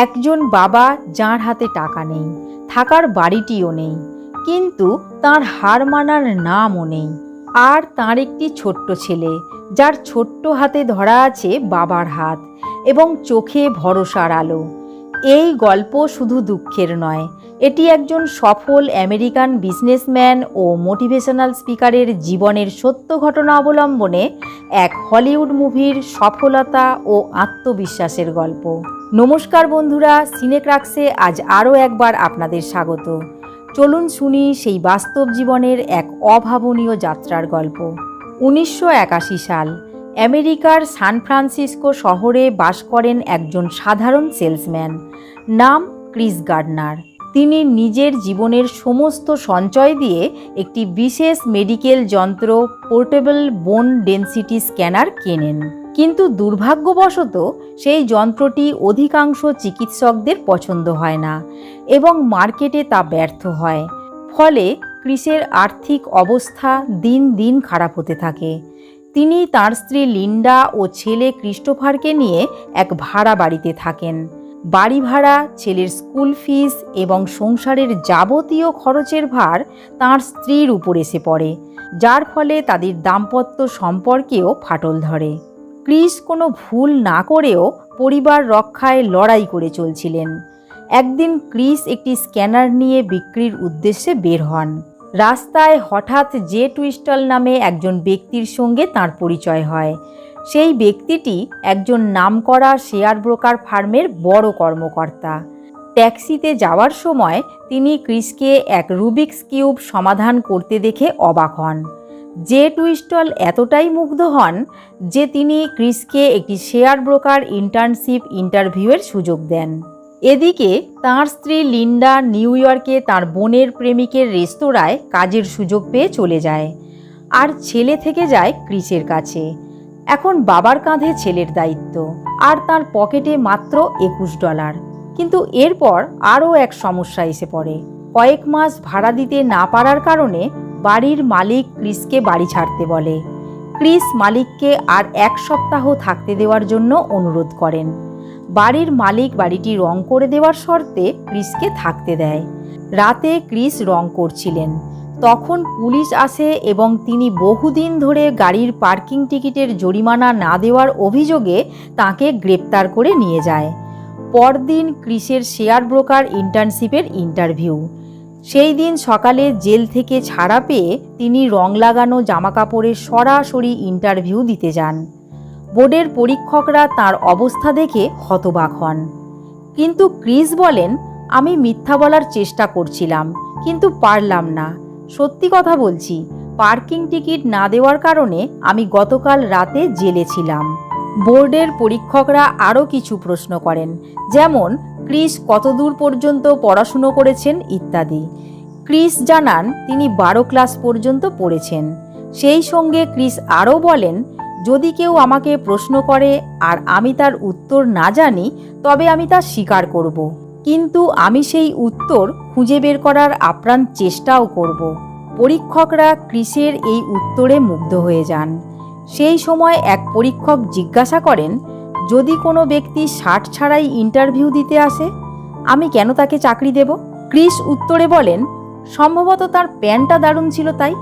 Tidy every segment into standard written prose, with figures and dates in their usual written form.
একজন বাবা যার হাতে টাকা নেই, থাকার বাড়িটিও নেই, কিন্তু তার হার মানার নামও নেই। আর তার একটি ছোট্ট ছেলে, যার ছোট্ট হাতে ধরা আছে বাবার হাত এবং চোখে ভরসার আলো। এই গল্প শুধু দুঃখের নয়, এটি একজন সফল আমেরিকান বিজনেসম্যান ও মোটিভেশনাল স্পিকারের জীবনের সত্য ঘটনা অবলম্বনে এক হলিউড মুভির সফলতা ও আত্মবিশ্বাসের গল্প। নমস্কার বন্ধুরা, সিনেক্রাক্সে আজ আরও একবার আপনাদের স্বাগত। চলুন শুনি সেই বাস্তব জীবনের এক অভাবনীয় যাত্রার গল্প। 1981 সাল, আমেরিকার সান ফ্রান্সিসকো শহরে বাস করেন একজন সাধারণ সেলসম্যান, নাম ক্রিস গার্ডনার। তিনি নিজের জীবনের সমস্ত সঞ্চয় দিয়ে একটি বিশেষ মেডিকেল যন্ত্র, পোর্টেবল বোন ডেনসিটি স্ক্যানার কেনেন। কিন্তু দুর্ভাগ্যবশত সেই যন্ত্রটি অধিকাংশ চিকিৎসকদের পছন্দ হয় না এবং মার্কেটে তা ব্যর্থ হয়। ফলে ক্রিসের আর্থিক অবস্থা দিন দিন খারাপ হতে থাকে। তিনি তার স্ত্রী লিন্ডা ও ছেলে ক্রিস্টোফারকে নিয়ে এক ভাড়া বাড়িতে থাকেন। বাড়ি ভাড়া, ছেলের স্কুল ফিস এবং সংসারের যাবতীয় খরচের ভার তাঁর স্ত্রীর উপর এসে পড়ে, যার ফলে তাদের দাম্পত্য সম্পর্কেও ফাটল ধরে। ক্রিস কোনো ভুল না করেও পরিবার রক্ষায় লড়াই করে চলছিলেন। একদিন ক্রিস একটি স্ক্যানার নিয়ে বিক্রির উদ্দেশ্যে বের হন। রাস্তায় হঠাৎ জে টুইস্টল নামে একজন ব্যক্তির সঙ্গে তাঁর পরিচয় হয়। সেই ব্যক্তিটি একজন নামকরা শেয়ার ব্রোকার ফার্মের বড় কর্মকর্তা। ট্যাক্সিতে যাওয়ার সময় তিনি ক্রিসকে এক রুবিক্স কিউব সমাধান করতে দেখে অবাক হন। জে টুইস্টল এতটাই মুগ্ধ হন যে তিনি ক্রিসকে একটি শেয়ার ব্রোকার ইন্টার্নশিপ ইন্টারভিউয়ের সুযোগ দেন। এদিকে তাঁর স্ত্রী লিন্ডা নিউ ইয়র্কে তাঁর বোনের প্রেমিকের রেস্তোরাঁয় কাজের সুযোগ পেয়ে চলে যায়, আর ছেলে থেকে যায় ক্রিসের কাছে। এখন বাবার কাঁধে ছেলের দায়িত্ব, আর তার পকেটে মাত্র $21। কিন্তু এরপর আরও এক সমস্যা এসে পড়ে। কয়েক মাস ভাড়া দিতে না পারার কারণে বাড়ির মালিক ক্রিসকে বাড়ি ছাড়তে বলে। ক্রিস মালিককে আর 1 সপ্তাহ থাকতে দেওয়ার জন্য অনুরোধ করেন। বাড়ির মালিক বাড়িটি রং করে দেওয়ার শর্তে ক্রিসকে থাকতে দেয়। রাতে ক্রিস রং করছিলেন, তখন পুলিশ আসে এবং তিনি বহুদিন ধরে গাড়ির পার্কিং টিকিটের জরিমানা না দেওয়ার অভিযোগে তাকে গ্রেপ্তার করে নিয়ে যায়। পরদিন ক্রিসের শেয়ার ব্রোকার ইন্টার্নশিপের ইন্টারভিউ। সেই দিন সকালে জেল থেকে ছাড়া পেয়ে তিনি রং লাগানো জামাকাপড়ে সরাসরি ইন্টারভিউ দিতে যান। বোর্ডের পরীক্ষকরা তার অবস্থা দেখে হতবাক হন। কিন্তু ক্রিস বলেন, আমি মিথ্যা বলার চেষ্টা করছিলাম, কিন্তু পারলাম না। সত্যি কথা বলছি, পার্কিং টিকিট না দেওয়ার কারণে আমি গতকাল রাতে জেলে ছিলাম। বোর্ডের পরীক্ষকরা আরও কিছু প্রশ্ন করেন, যেমন ক্রিস কতদূর পর্যন্ত পড়াশুনো করেছেন ইত্যাদি। ক্রিস জানান তিনি 12 ক্লাস পর্যন্ত পড়েছেন। সেই সঙ্গে ক্রিস আরও বলেন, যদি কেউ আমাকে প্রশ্ন করে আর আমি তার উত্তর না জানি, তবে আমি তা স্বীকার করব, কিন্তু আমি সেই উত্তর খুঁজে বের করার আপ্রাণ চেষ্টাও করব। পরীক্ষকরা ক্রিসের এই উত্তরে মুগ্ধ হয়ে যান। সেই সময় এক পরীক্ষক জিজ্ঞাসা করেন, যদি কোনো ব্যক্তি শার্ট ছাড়াই ইন্টারভিউ দিতে আসে, আমি কেন তাকে চাকরি দেব? ক্রিস উত্তরে বলেন, সম্ভবত তার প্যান্টটা দারুণ ছিল তাই।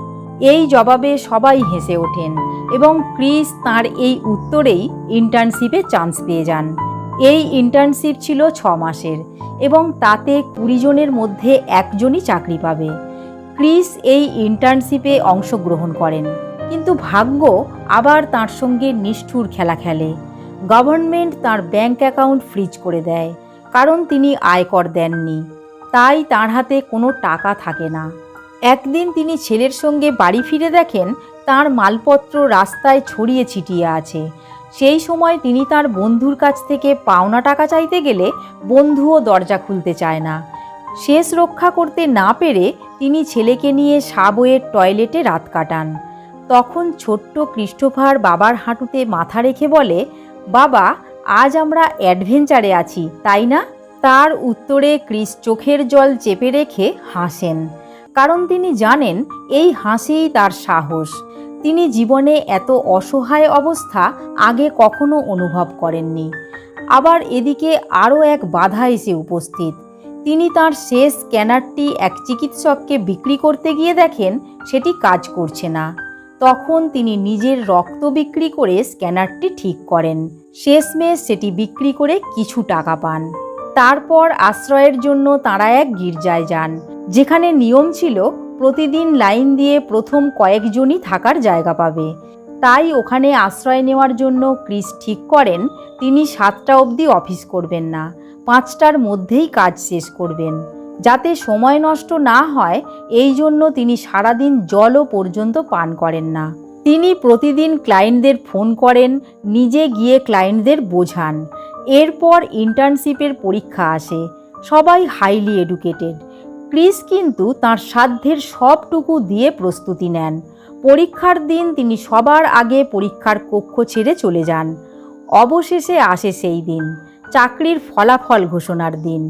এই জবাবে সবাই হেসে ওঠেন এবং ক্রিস তাঁর এই উত্তরেই ইন্টার্নশিপে চান্স পেয়ে যান। এই ইন্টার্নশিপ ছিল 6 মাসের এবং তাতে 20 জনের মধ্যে একজনই চাকরি পাবে। ক্রিস এই ইন্টার্নশিপে অংশগ্রহণ করেন, কিন্তু ভাগ্য আবার তাঁর সঙ্গে নিষ্ঠুর খেলা খেলে। গভর্নমেন্ট তাঁর ব্যাংক অ্যাকাউন্ট ফ্রিজ করে দেয়, কারণ তিনি আয়কর দেননি। তাই তাঁর হাতে কোনো টাকা থাকে না। একদিন তিনি ছেলের সঙ্গে বাড়ি ফিরে দেখেন তাঁর মালপত্র রাস্তায় ছড়িয়ে ছিটিয়ে আছে। সেই সময় তিনি তার বন্ধুর কাছ থেকে পাওনা টাকা চাইতে গেলে বন্ধুও দরজা খুলতে চায় না। শেষ রক্ষা করতে না পেরে তিনি ছেলেকে নিয়ে সাবওয়ের টয়লেটে রাত কাটান। তখন ছোট্ট ক্রিস্টোফার বাবার হাঁটুতে মাথা রেখে বলে, বাবা, আজ আমরা অ্যাডভেঞ্চারে আছি, তাই না? তার উত্তরে ক্রিস চোখের জল চেপে রেখে হাসেন, কারণ তিনি জানেন এই হাসিই তার সাহস। তিনি জীবনে এত অসহায় অবস্থা আগে কখনো অনুভব করেননি। আবার এদিকে আরও এক বাধা এসে উপস্থিত। তিনি তার শেষ স্ক্যানারটি এক চিকিৎসককে বিক্রি করতে গিয়ে দেখেন সেটি কাজ করছে না। তখন তিনি নিজের রক্ত বিক্রি করে স্ক্যানারটি ঠিক করেন। শেষমেশ সেটি বিক্রি করে কিছু টাকা পান। তারপর আশ্রয়ের জন্য তাঁরা এক গির্জায় যান, যেখানে নিয়ম ছিল প্রতিদিন লাইন দিয়ে প্রথম কয়েকজনই থাকার জায়গা পাবে। তাই ওখানে আশ্রয় নেওয়ার জন্য ক্রিস ঠিক করেন তিনি 7টা অবধি অফিস করবেন না, 5টার মধ্যেই কাজ শেষ করবেন। যাতে সময় নষ্ট না হয় এই জন্য তিনি সারাদিন জলও পর্যন্ত পান করেন না। তিনি প্রতিদিন ক্লায়েন্টদের ফোন করেন, নিজে গিয়ে ক্লায়েন্টদের বোঝান। এরপর ইন্টার্নশিপের পরীক্ষা আসে। সবাই হাইলি এডুকেটেড। ক্রিস কিন্তু তার সাধ্যের সবটুকু দিয়ে প্রস্তুতি নেন। পরীক্ষার দিন তিনি সবার আগে পরীক্ষার কক্ষ ছেড়ে চলে যান। অবশেষে আসে সেই দিন, চাকরির ফলাফল ঘোষণার দিন।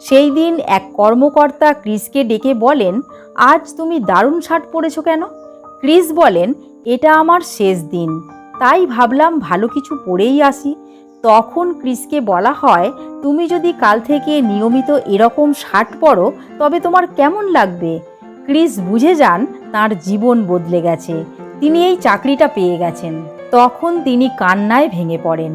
সেই দিন এক কর্মকর্তা ক্রিসকে ডেকে বলেন, আজ তুমি দারুণ শার্ট পরেছো কেন? ক্রিস বলেন, এটা আমার শেষ দিন, তাই ভাবলাম ভালো কিছু পরেই আসি। তখন ক্রিসকে বলা হয়, তুমি যদি কাল থেকে নিয়মিত এরকম শার্ট পরো তবে তোমার কেমন লাগবে? ক্রিস বুঝে যান তার জীবন বদলে গেছে, তিনি এই চাকরিটা পেয়ে গেছেন। তখন তিনি কান্নায় ভেঙে পড়েন।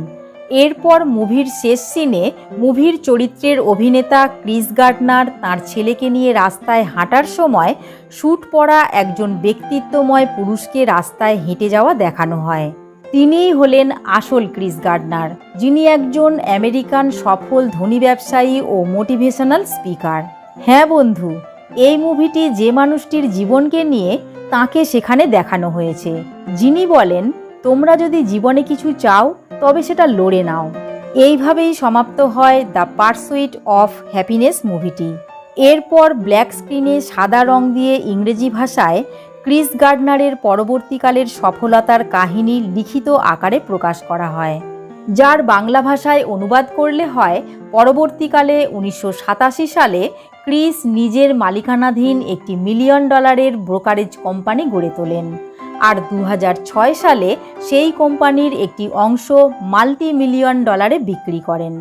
এরপর মুভির শেষ সিনে মুভির চরিত্রের অভিনেতা ক্রিস গার্ডনার তাঁর ছেলেকে নিয়ে রাস্তায় হাঁটার সময় স্যুট পরা একজন ব্যক্তিত্বময় পুরুষকে রাস্তায় হেঁটে যাওয়া দেখানো হয়। তিনিই হলেন আসল ক্রিস গার্ডনার, যিনি একজন আমেরিকান সফল ধনী ব্যবসায়ী ও মোটিভেশনাল স্পিকার। হ্যাঁ বন্ধু, এই মুভিটি যে মানুষটির জীবনকে নিয়ে তাকে সেখানে দেখানো হয়েছে, যিনি বলেন, তোমরা যদি জীবনে কিছু চাও তবে সেটা লড়ে নাও। এইভাবেই সমাপ্ত হয় দ্য পারসুইট অফ হ্যাপিনেস মুভিটি। এরপর ব্ল্যাক স্ক্রিনে সাদা রং দিয়ে ইংরেজি ভাষায় ক্রিস গার্ডনারের পরবর্তীকালের সফলতার কাহিনী লিখিত আকারে প্রকাশ করা হয়, যার বাংলা ভাষায় অনুবাদ করলে হয়, পরবর্তীকালে 1987 সালে ক্রিস নিজের মালিকানাধীন একটি $1 মিলিয়ন ব্রোকারেজ কোম্পানি গড়ে তোলেন। আর 2006 সালে সেই কোম্পানির একটি অংশ $multi-million বিক্রি করেন।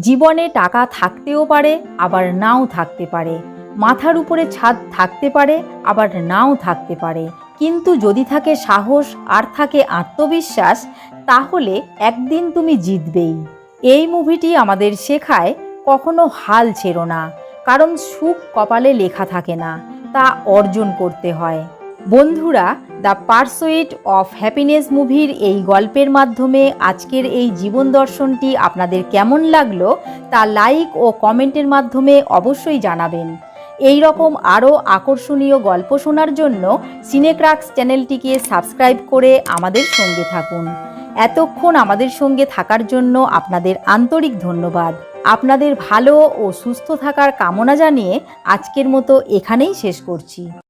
জীবনে টাকা থাকতেও পারে, আবার নাও থাকতে পারে। মাথার উপরে ছাদ থাকতে পারে, আবার নাও থাকতে পারে। কিন্তু যদি থাকে সাহস আর থাকে আত্মবিশ্বাস, তাহলে একদিন তুমি জিতবেই। এই মুভিটি আমাদের শেখায় কখনো হাল ছেড়ো না, কারণ সুখ কপালে লেখা থাকে না, তা অর্জন করতে হয়। বন্ধুরা, দ্য পারসুইট অফ হ্যাপিনেস মুভির এই গল্পের মাধ্যমে আজকের এই জীবন দর্শনটি আপনাদের কেমন লাগলো তা লাইক ও কমেন্টের মাধ্যমে অবশ্যই জানাবেন। এই রকম আরও আকর্ষণীয় গল্প শোনার জন্য সিনেক্রাক্স চ্যানেলটিকে সাবস্ক্রাইব করে আমাদের সঙ্গে থাকুন। এতক্ষণ আমাদের সঙ্গে থাকার জন্য আপনাদের আন্তরিক ধন্যবাদ। আপনাদের ভালো ও সুস্থ থাকার কামনা জানিয়ে আজকের মতো এখানেই শেষ করছি।